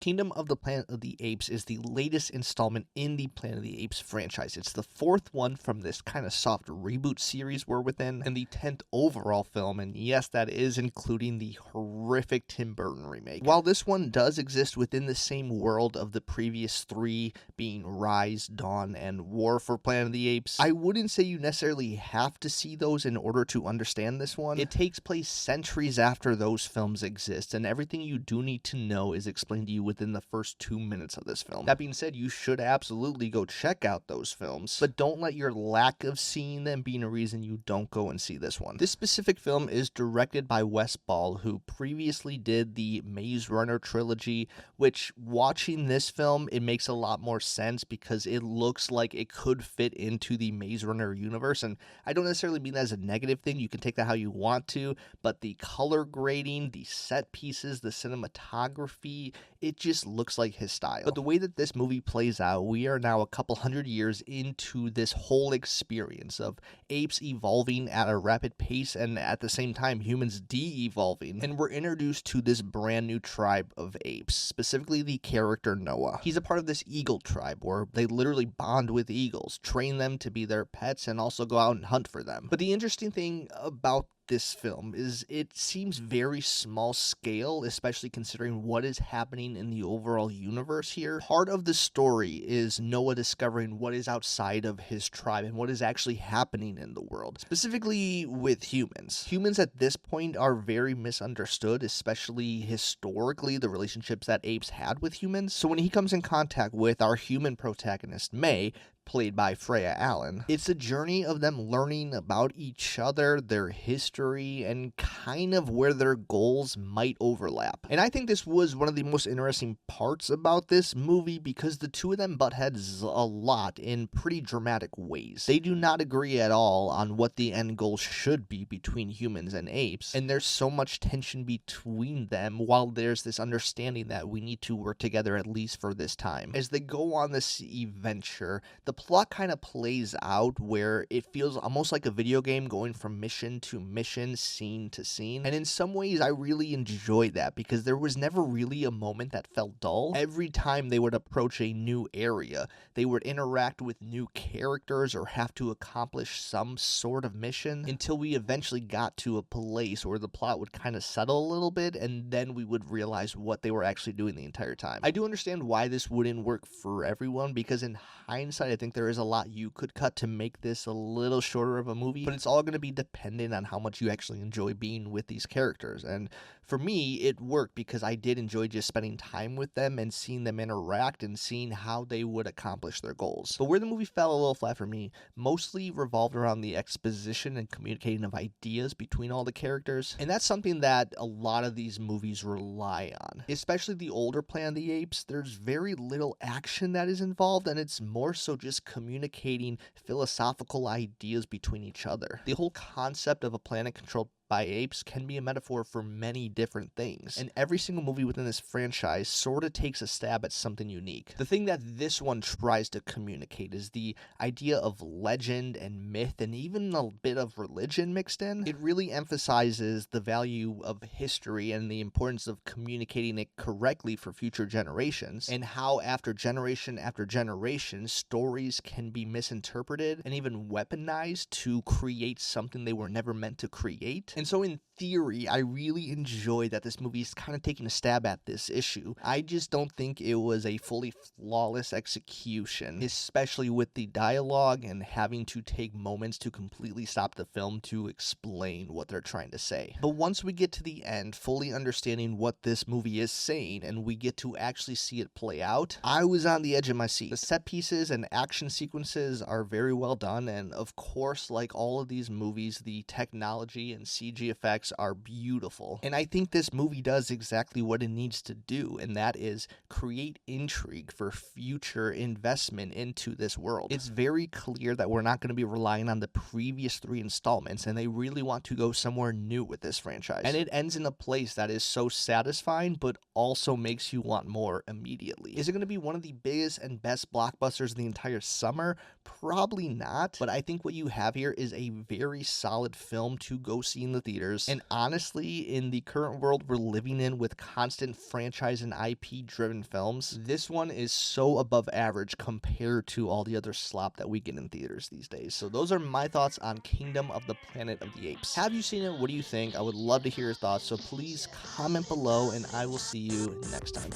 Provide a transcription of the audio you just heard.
Kingdom of the Planet of the Apes is the latest installment in the Planet of the Apes franchise. It's the fourth one from this kind of soft reboot series we're within, and the 10th overall film, and yes, that is including the horrific Tim Burton remake. While this one does exist within the same world of the previous three, being Rise, Dawn, and War for Planet of the Apes, I wouldn't say you necessarily have to see those in order to understand this one. It takes place centuries after those films exist, and everything you do need to know is explained to you within the first 2 minutes of this film. That being said, you should absolutely go check out those films, but don't let your lack of seeing them being a reason you don't go and see this one. This specific film is directed by Wes Ball, who previously did the Maze Runner trilogy, which, watching this film, it makes a lot more sense because it looks like it could fit into the Maze Runner universe, and I don't necessarily mean that as a negative thing. You can take that how you want to, but the color grading, the set pieces, the cinematography, it just looks like his style. But the way that this movie plays out, we are now a couple hundred years into this whole experience of apes evolving at a rapid pace and at the same time humans de-evolving, and we're introduced to this brand new tribe of apes, specifically the character Noah. He's a part of this eagle tribe where they literally bond with eagles, train them to be their pets, and also go out and hunt for them. But the interesting thing about this film is it seems very small scale, especially considering what is happening in the overall universe here. Part of the story is Noah discovering what is outside of his tribe and what is actually happening in the world, specifically with humans. Humans at this point are very misunderstood, especially historically, the relationships that apes had with humans. So when he comes in contact with our human protagonist, May, played by Freya Allen, it's a journey of them learning about each other, their history, and kind of where their goals might overlap. And I think this was one of the most interesting parts about this movie because the two of them butt heads a lot in pretty dramatic ways. They do not agree at all on what the end goal should be between humans and apes, and there's so much tension between them while there's this understanding that we need to work together at least for this time. As they go on this adventure, the plot kind of plays out where it feels almost like a video game going from mission to mission, scene to scene. And in some ways, I really enjoyed that because there was never really a moment that felt dull. Every time they would approach a new area, they would interact with new characters or have to accomplish some sort of mission until we eventually got to a place where the plot would kind of settle a little bit, and then we would realize what they were actually doing the entire time. I do understand why this wouldn't work for everyone because in hindsight, I think there is a lot you could cut to make this a little shorter of a movie, but it's all going to be dependent on how much you actually enjoy being with these characters. And for me, it worked because I did enjoy just spending time with them and seeing them interact and seeing how they would accomplish their goals. But where the movie fell a little flat for me mostly revolved around the exposition and communicating of ideas between all the characters, and that's something that a lot of these movies rely on. Especially the older Planet of the Apes, there's very little action that is involved, and it's more so just communicating philosophical ideas between each other. The whole concept of a planet controlled by apes can be a metaphor for many different things, and every single movie within this franchise sort of takes a stab at something unique. The thing that this one tries to communicate is the idea of legend and myth and even a bit of religion mixed in. It really emphasizes the value of history and the importance of communicating it correctly for future generations, and how after generation, stories can be misinterpreted and even weaponized to create something they were never meant to create. And so in theory, I really enjoy that this movie is kind of taking a stab at this issue. I just don't think it was a fully flawless execution, especially with the dialogue and having to take moments to completely stop the film to explain what they're trying to say. But once we get to the end, fully understanding what this movie is saying, and we get to actually see it play out, I was on the edge of my seat. The set pieces and action sequences are very well done, and of course, like all of these movies, the technology and CG effects are beautiful. And I think this movie does exactly what it needs to do, and that is create intrigue for future investment into this world. It's very clear that we're not going to be relying on the previous three installments, and they really want to go somewhere new with this franchise. And it ends in a place that is so satisfying, but also makes you want more immediately. Is it going to be one of the biggest and best blockbusters of the entire summer? Probably not, but I think what you have here is a very solid film to go see in the theaters, and And honestly, in the current world we're living in with constant franchise and IP driven films, this one is so above average compared to all the other slop that we get in theaters these days. So those are my thoughts on Kingdom of the Planet of the Apes. Have you seen it? What do you think? I would love to hear your thoughts, so please comment below, and I will see you next time.